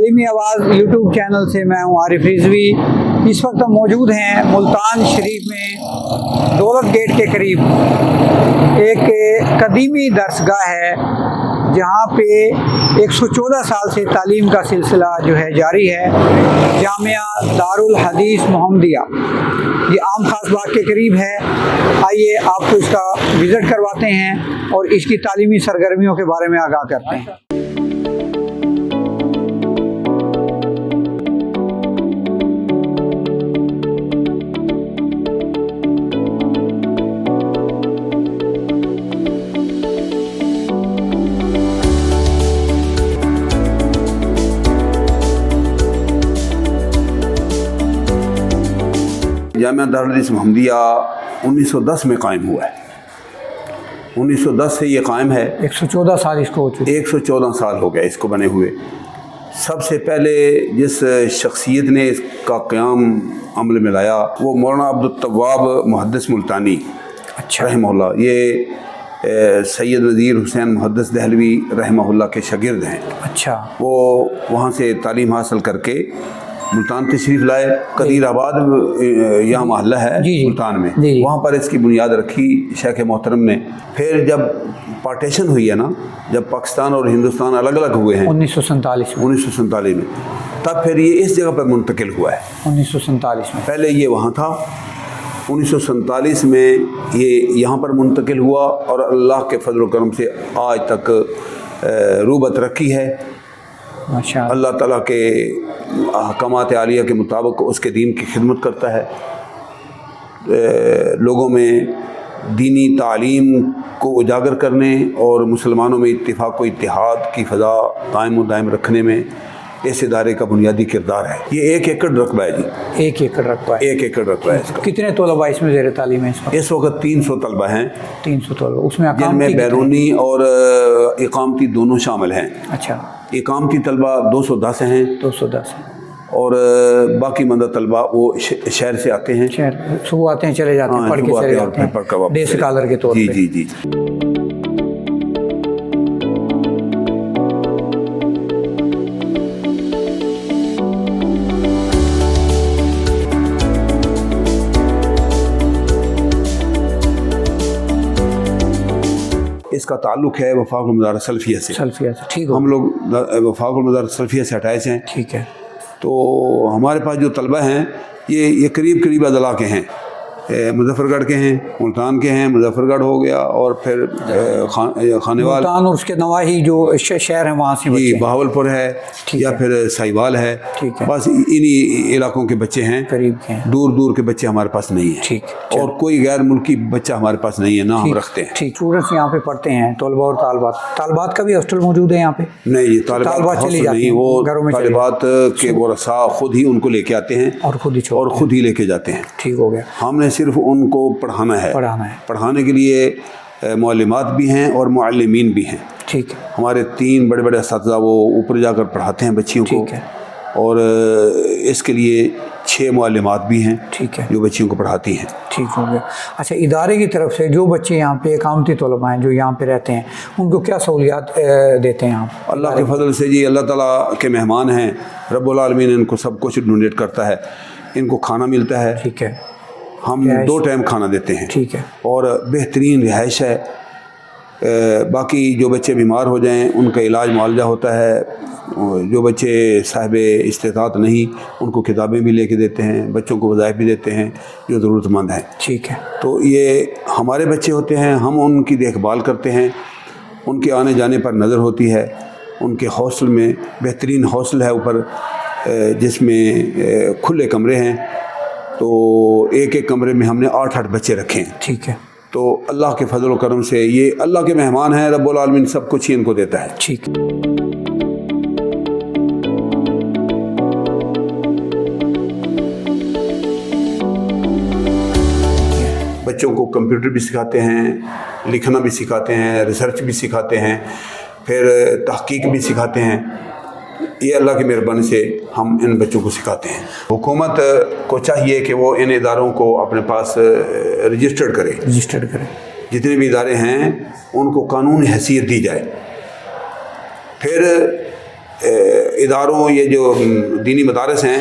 تعلیمی آواز YouTube channel سے میں ہوں عارف رضوی۔ اس وقت ہم موجود ہیں ملتان شریف میں دولت گیٹ کے قریب ایک قدیمی درسگاہ ہے جہاں پہ 114 سال سے تعلیم کا سلسلہ جو ہے جاری ہے، جامعہ دارالحدیث محمدیہ۔ یہ عام خاص باغ کے قریب ہے۔ آئیے آپ کو اس کا وزٹ کرواتے ہیں اور اس کی تعلیمی سرگرمیوں کے بارے میں آگاہ کرتے ہیں۔ جامعہ دارالحدیث محمدیہ 1910 میں قائم ہوا ہے۔ 1910 سے یہ قائم ہے۔ 114 سال اس کو ہو چکے۔ 114 سال ہو گیا اس کو بنے ہوئے۔ سب سے پہلے جس شخصیت نے اس کا قیام عمل میں لایا وہ مولانا عبدالتواب محدث ملتانی رحمہ اللہ۔ یہ سید نذیر حسین محدث دہلوی رحمہ اللہ کے شاگرد ہیں۔ اچھا، وہ وہاں سے تعلیم حاصل کر کے ملتان تشریف لائے۔ قدیر آباد یہاں محلہ ہے ملتان میں، وہاں پر اس کی بنیاد رکھی شیخ محترم نے۔ پھر جب پارٹیشن ہوئی ہے نا، جب پاکستان اور ہندوستان الگ الگ ہوئے ہیں 1947 میں، تب پھر یہ اس جگہ پر منتقل ہوا ہے۔ 1947 میں پہلے یہ وہاں تھا۔ 1947 میں یہ یہاں پر منتقل ہوا اور اللہ کے فضل و کرم سے آج تک روبت رکھی ہے۔ اللہ تعالیٰ کے احکامات عالیہ کے مطابق اس کے دین کی خدمت کرتا ہے، لوگوں میں دینی تعلیم کو اجاگر کرنے اور مسلمانوں میں اتفاق و اتحاد کی فضا قائم و دائم رکھنے میں اس ادارے کا بنیادی کردار ہے۔ یہ 1 ایکڑ رقبہ ہے جی، 1 ایکڑ رقبہ ہے۔ 1 ایکڑ رقبہ ہے اس کا۔ کتنے طلباء اس میں زیر تعلیم ہیں اس وقت 300 طلبہ ہیں، 300 طلباء، اس میں جن میں بیرونی اور اقامتی دونوں شامل ہیں۔ اچھا، اقامتی طلبہ 210 ہیں، 210 اور باقی مندہ طلبہ وہ شہر سے آتے ہیں، شہر صبح آتے ہیں چلے جاتے ہیں، پڑھ کے چلے جاتے ہیں ڈے اسکالر کے طور پہ۔ جی جی۔ اس کا تعلق ہے وفاق المدارس سلفیہ سے۔ ٹھیک ہے، ہم لوگ وفاق المدارس سلفیہ سے اٹیچ ہیں۔ ٹھیک ہے۔ تو ہمارے پاس جو طلبہ ہیں یہ قریب اضلاع کے ہیں، مظفر گڑھ کے ہیں، ملتان کے ہیں، مظفر گڑھ ہو گیا، اور پھر خانیوال، ملتان اور اس کے نواحی جو شہر ہیں وہاں سے جی، بہاولپور ہے یا پھر سائیوال ہے۔ بس انہی علاقوں کے بچے ہیں، قریب کے، دور کے بچے ہمارے پاس نہیں ہیں، اور کوئی غیر ملکی بچہ ہمارے پاس نہیں ہے، نہ ہم رکھتے ہیں۔ ٹھیک، اسٹوڈنٹس یہاں پہ پڑھتے ہیں، طلباء اور طالبات کا بھی ہاسٹل موجود ہے یہاں پہ؟ نہیں جی، طالبات نہیں، وہ طالبات کے ورثاء خود ہی ان کو لے کے آتے ہیں اور خود ہی لے کے جاتے ہیں۔ ٹھیک ہو گیا۔ ہم نے صرف ان کو پڑھانا ہے۔ پڑھانے کے لیے معلمات بھی ہیں اور معلمین بھی ہیں۔ ٹھیک ہے۔ ہمارے 3 بڑے اساتذہ وہ اوپر جا کر پڑھاتے ہیں بچیوں کو، اور اس کے لیے 6 معلمات بھی ہیں جو بچیوں کو پڑھاتی ہیں۔ ٹھیک ہو گیا۔ اچھا، ادارے کی طرف سے جو بچے یہاں پہ اقامتی طلباء ہیں جو یہاں پہ رہتے ہیں ان کو کیا سہولیات دیتے ہیں آپ؟ اللہ کے فضل سے جی، اللہ تعالیٰ کے مہمان ہیں، رب العالمین ان کو سب کچھ ڈونیٹ کرتا ہے، ان کو کھانا ملتا ہے۔ ٹھیک ہے۔ ہم 2 ٹائم کھانا دیتے ہیں۔ ٹھیک ہے۔ اور بہترین رہائش ہے۔ باقی جو بچے بیمار ہو جائیں ان کا علاج معالجہ ہوتا ہے۔ جو بچے صاحب استطاعت نہیں ان کو کتابیں بھی لے کے دیتے ہیں، بچوں کو وظائف بھی دیتے ہیں جو ضرورت مند ہیں۔ ٹھیک ہے۔ تو یہ ہمارے بچے ہوتے ہیں، ہم ان کی دیکھ بھال کرتے ہیں، ان کے آنے جانے پر نظر ہوتی ہے۔ ان کے ہاسٹل میں بہترین ہاسٹل ہے اوپر، جس میں کھلے کمرے ہیں، تو ایک کمرے میں ہم نے 8 بچے رکھے ہیں۔ ٹھیک ہے۔ تو اللہ کے فضل و کرم سے یہ اللہ کے مہمان ہیں، رب العالمین سب کچھ ہی ان کو دیتا ہے۔ ٹھیک۔ بچوں کو کمپیوٹر بھی سکھاتے ہیں، لکھنا بھی سکھاتے ہیں، ریسرچ بھی سکھاتے ہیں، پھر تحقیق بھی سکھاتے ہیں۔ یہ اللہ کی مہربانی سے ہم ان بچوں کو سکھاتے ہیں۔ حکومت کو چاہیے کہ وہ ان اداروں کو اپنے پاس رجسٹرڈ کرے۔ جتنے بھی ادارے ہیں ان کو قانونی حیثیت دی جائے۔ پھر اداروں یہ جو دینی مدارس ہیں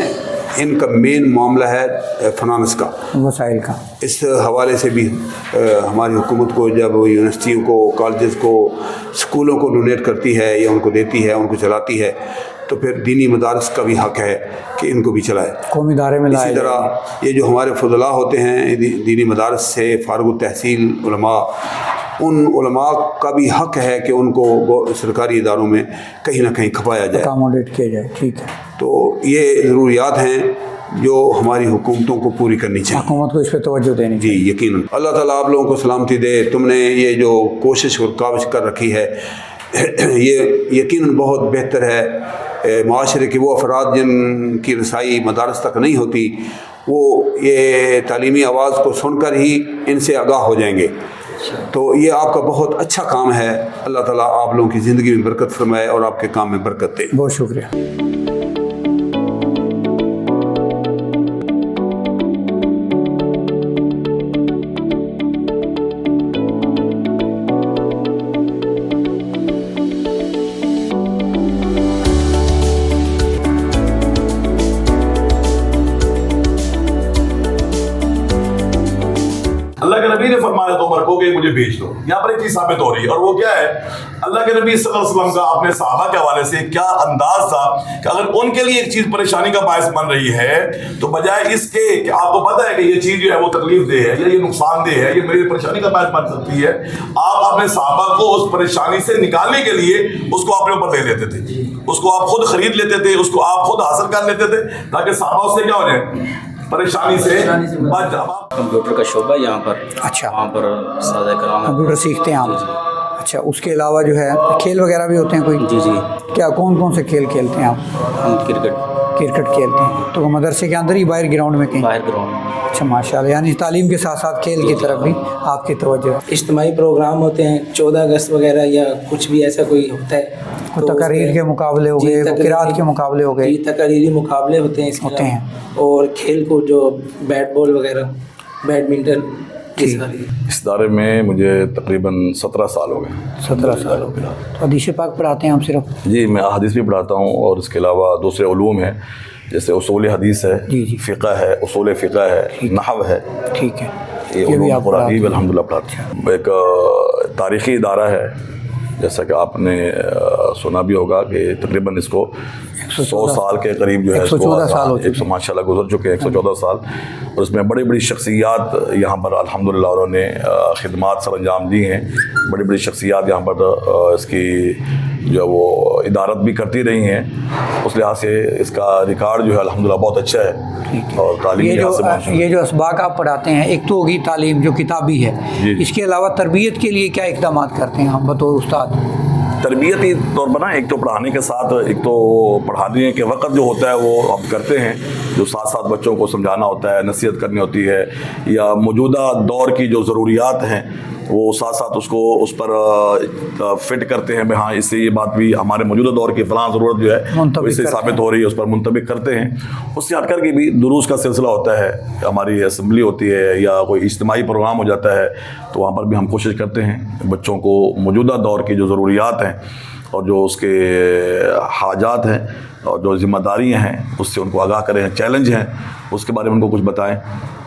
ان کا مین معاملہ ہے فنانس کا، وسائل کا. اس حوالے سے بھی ہماری حکومت کو جب یونیورسٹیوں کو، کالجز کو، اسکولوں کو ڈونیٹ کرتی ہے یا ان کو دیتی ہے، ان کو چلاتی ہے، تو پھر دینی مدارس کا بھی حق ہے کہ ان کو بھی چلائے، قومی ادارے میں لائے. اسی طرح یہ جو ہمارے فضلاء ہوتے ہیں دینی مدارس سے فارغ التحصیل علماء، ان علماء کا بھی حق ہے کہ ان کو سرکاری اداروں میں کہیں نہ کہیں کھپایا جائے، اکاموڈیٹ کیا جائے. ٹھیک ہے. تو یہ ضروریات ہیں جو ہماری حکومتوں کو پوری کرنی چاہیے. حکومت کو اس پہ توجہ دینی چاہیے. جی یقیناً. اللہ تعالیٰ آپ لوگوں کو سلامتی دے. تم نے یہ جو کوشش اور کاوش کر رکھی ہے یہ یقیناً بہت بہتر ہے. معاشرے کے وہ افراد جن کی رسائی مدارس تک نہیں ہوتی، وہ یہ تعلیمی آواز کو سن کر ہی ان سے آگاہ ہو جائیں گے. تو یہ آپ کا بہت اچھا کام ہے. اللہ تعالیٰ آپ لوگوں کی زندگی میں برکت فرمائے اور آپ کے کام میں برکت دے. بہت شکریہ. اللہ کے نبی نے فرمایا تو عمر کو کہ مجھے بھیج دو. یہاں پر ایک چیز ثابت ہو رہی ہے، اور وہ کیا ہے؟ اللہ کے نبی صلی اللہ علیہ وسلم کا اپنے صحابہ کے حوالے سے کیا انداز تھا کہ اگر ان کے لیے ایک چیز پریشانی کا باعث بن رہی ہے تو بجائے اس کے کہ آپ کو پتہ ہے کہ یہ چیز جو ہے وہ تکلیف دہ ہے یا یہ نقصان دہ ہے، یہ میری پریشانی کا باعث بن سکتی ہے، آپ اپنے صحابہ کو اس پریشانی سے نکالنے کے لیے اس کو اپنے اوپر لے لیتے تھے، اس کو آپ خود خرید لیتے تھے، اس کو آپ خود حاصل کر لیتے تھے تاکہ صحابہ اس سے کیا ہو جائے؟ پریشانی سے بچ جائے. کمپیوٹر کا شعبہ یہاں پر. اچھا. وہاں پر سادہ کرام کمپیوٹر سیکھتے ہیں آپ؟ اچھا. اس کے علاوہ جو ہے کھیل وغیرہ بھی ہوتے ہیں کوئی؟ جی. کیا کون کون سے کھیل کھیلتے ہیں آپ؟ ہم کرکٹ کھیلتے ہیں. تو مدرسے کے اندر ہی باہر گراؤنڈ میں کہیں؟ باہر گراؤنڈ. اچھا ماشاء اللہ. یعنی تعلیم کے ساتھ ساتھ کھیل کی طرف بھی آپ کی توجہ. اجتماعی پروگرام ہوتے ہیں 14 اگست وغیرہ یا کچھ بھی ایسا کوئی ہوتا ہے، تقاریر کے مقابلے ہو گئے، قرات کے مقابلے ہو گئے، تقریری مقابلے ہوتے ہیں ہوتے ہیں. اور کھیل کو جو بیٹ بال وغیرہ، بیڈمنٹن. ٹھیک. اس ادارے میں مجھے تقریباً 17 سال ہو گئے. 17 سال ہو گئے. تو حدیث پاک پڑھاتے ہیں آپ صرف؟ جی میں حدیث بھی پڑھاتا ہوں اور اس کے علاوہ دوسرے علوم ہیں جیسے اصول حدیث ہے، فقہ ہے، اصول فقہ ہے، نحو ہے. ٹھیک ہے. یہ علوم قرآن بھی الحمد للہ پڑھاتے ہیں. ایک تاریخی ادارہ ہے جیسا کہ آپ نے سنا بھی ہوگا کہ تقریباً اس کو 100 سال کے قریب جو ہے 114 سال ہو چکے ماشاء اللہ گزر چکے ہیں. 114 سال. اور اس میں بڑی بڑی شخصیات یہاں پر الحمدللہ انہوں نے خدمات سر انجام دی ہیں. بڑی بڑی شخصیات یہاں پر اس کی جو وہ ادارت بھی کرتی رہی ہیں. اس لحاظ سے اس کا ریکارڈ جو ہے الحمدللہ بہت اچھا ہے. اور تعلیم یہ جو اسباق آپ پڑھاتے ہیں، ایک تو ہوگی تعلیم جو کتابی ہے، اس کے علاوہ تربیت کے لیے کیا اقدامات کرتے ہیں ہم بطور استاد؟ تربیتی طور پر نا ایک تو پڑھانے کے ساتھ ایک تو پڑھانے کے وقت جو ہوتا ہے وہ ہم کرتے ہیں، جو ساتھ ساتھ بچوں کو سمجھانا ہوتا ہے، نصیحت کرنی ہوتی ہے، یا موجودہ دور کی جو ضروریات ہیں وہ ساتھ ساتھ اس کو اس پر فٹ کرتے ہیں. ہاں اس سے یہ بات بھی ہمارے موجودہ دور کی فلاں ضرورت جو ہے اس سے ثابت ہو رہی ہے، اس پر منطبق کرتے ہیں. اس سے ہٹ کر کے بھی دروس کا سلسلہ ہوتا ہے، ہماری اسمبلی ہوتی ہے یا کوئی اجتماعی پروگرام ہو جاتا ہے تو وہاں پر بھی ہم کوشش کرتے ہیں بچوں کو موجودہ دور کی جو ضروریات ہیں اور جو اس کے حاجات ہیں اور جو ذمہ داریاں ہیں اس سے ان کو آگاہ کریں، چیلنج ہیں اس کے بارے میں ان کو کچھ بتائیں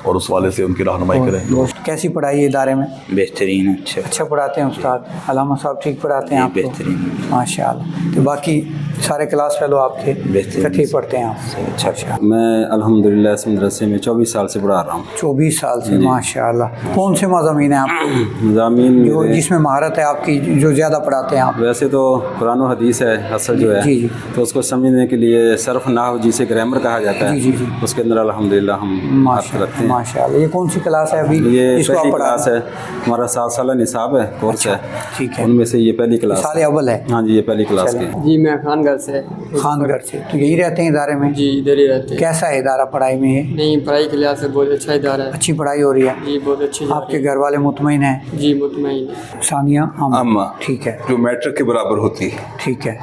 اور اس والے سے ان کی رہنمائی کریں. کیسی پڑھائی ہے ادارے میں؟ بہترین. اچھا پڑھاتے ہیں استاد علامہ صاحب؟ ٹھیک پڑھاتے ہیں آپ؟ بہترین ماشاء اللہ. تو باقی سارے کلاس فیلو آپ کے کتنے پڑھتے ہیں آپ؟ اچھا. میں الحمدللہ اس مدرسے میں 24 سال سے پڑھا رہا ہوں. 24 سال سے. ماشاء اللہ. کون سے مضامین ہیں آپ کو؟ مضامین جس میں مہارت ہے آپ کی، جو زیادہ پڑھاتے ہیں آپ؟ ویسے تو قرآن و حدیث ہے اصل جو ہے، تو اس کو سمجھنے کے لیے صرف نحو جسے گرامر کہا جاتا ہے، اس کے اندر الحمدللہ ہم ہاتھ رکھتے ہیں. ماشاء اللہ. یہ کون سی کلاس ہے ابھی؟ یہ پہلی کلاس ہے. ہمارا 7 سالہ نصاب ہے، کورس ہے. ٹھیک ہے. ان میں سے یہ پہلی کلاس سال اول ہے. ہاں جی یہ پہلی کلاس کی. جی میں خان گھر سے. خان گھر سے. تو یہی رہتے ہیں ادارے میں؟ جی ادھر ہی رہتے ہیں. کیسا ہے ادارہ پڑھائی میں؟ یہ نہیں پڑھائی کے لحاظ سے بہت اچھا ادارہ ہے. اچھی پڑھائی ہو رہی ہے؟ جی بہت اچھی. آپ کے گھر والے مطمئن ہیں؟ جی مطمئن. ثانیہ اما ٹھیک ہے. جو میٹرک کے برابر ہوتی ہے. ٹھیک ہے.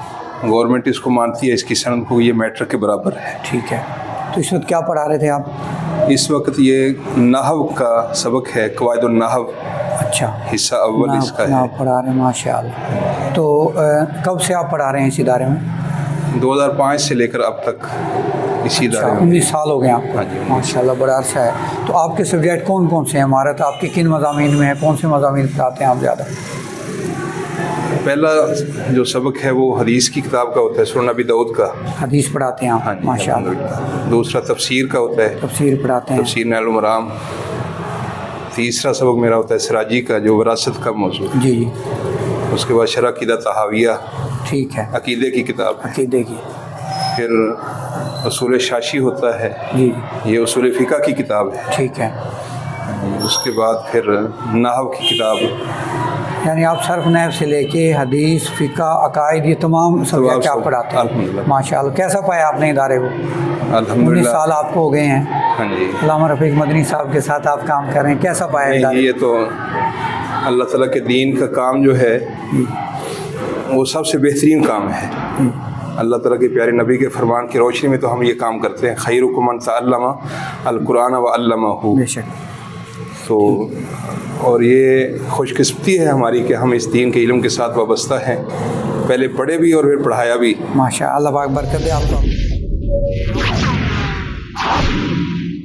گورنمنٹ اس کو مانتی ہے، اس کی سند کو، یہ میٹرک کے برابر ہے. ٹھیک ہے. تو اس وقت کیا پڑھا رہے تھے آپ؟ اس وقت یہ نحو کا سبق ہے، قواعد النحو. اچھا. حصہ اول اس کا ہے. پڑھا رہے ہیں. ماشاء اللہ. تو کب سے آپ پڑھا رہے ہیں اس ادارے میں؟ 2005 سے لے کر اب تک اسی اچھا، ادارے میں 19 سال ہو گئے آپ کو؟ ہاں جی۔ ماشاء اللہ، بڑا عرصہ ہے۔ تو آپ کے سبجیکٹ کون کون سے ہیں؟ عمارت آپ کے کن مضامین میں ہیں؟ کون سے مضامین پڑھاتے ہیں آپ زیادہ؟ پہلا جو سبق ہے وہ حدیث کی کتاب کا ہوتا ہے، سنن نبی داؤد کا۔ حدیث پڑھاتے ہیں آپ؟ ہاں جی، ماشاء اللہ۔ الحمدللہ۔ دوسرا تفسیر کا ہوتا ہے، تفسیر پڑھاتے ہیں؟ تفسیر نیل المرام۔ تیسرا سبق میرا ہوتا ہے سراجی کا، جو وراثت کا موضوع ہے۔ جی جی، اس کے بعد شرح عقیدہ طحاویہ، ٹھیک ہے، عقیدے کی کتاب ہے۔ عقیدے کی۔ پھر اصول شاشی ہوتا ہے، جی، یہ اصول فقہ کی کتاب ہے۔ ٹھیک ہے۔ اس کے بعد پھر نحو کی کتاب، یعنی آپ صرف نحو سے لے کے حدیث، فقہ، عقائد، یہ تمام سبجیکٹ آپ پڑھاتے ہیں؟ الحمدللہ۔ ماشاء اللہ۔ کیسا پایا آپ نے ادارے کو؟ 19 الحمدللہ۔ سال آپ کو ہو گئے ہیں، ہاں جی، علامہ رفیق مدنی صاحب کے ساتھ آپ کام کر رہے ہیں، کیسا پایا نہیں، ادارے؟ یہ تو اللہ تعالیٰ کے دین کا کام جو ہے وہ سب سے بہترین کام ہے۔ اللہ تعالیٰ کے پیارے نبی کے فرمان کی روشنی میں تو ہم یہ کام کرتے ہیں، خیرکم من تعلم القرآن وعلمہ۔ بے شک۔ تو اور یہ خوش قسمتی ہے ہماری کہ ہم اس دین کے علم کے ساتھ وابستہ ہیں، پہلے پڑھے بھی اور پھر پڑھایا بھی۔ ماشاء اللہ، پاک برکت دے آپ کو۔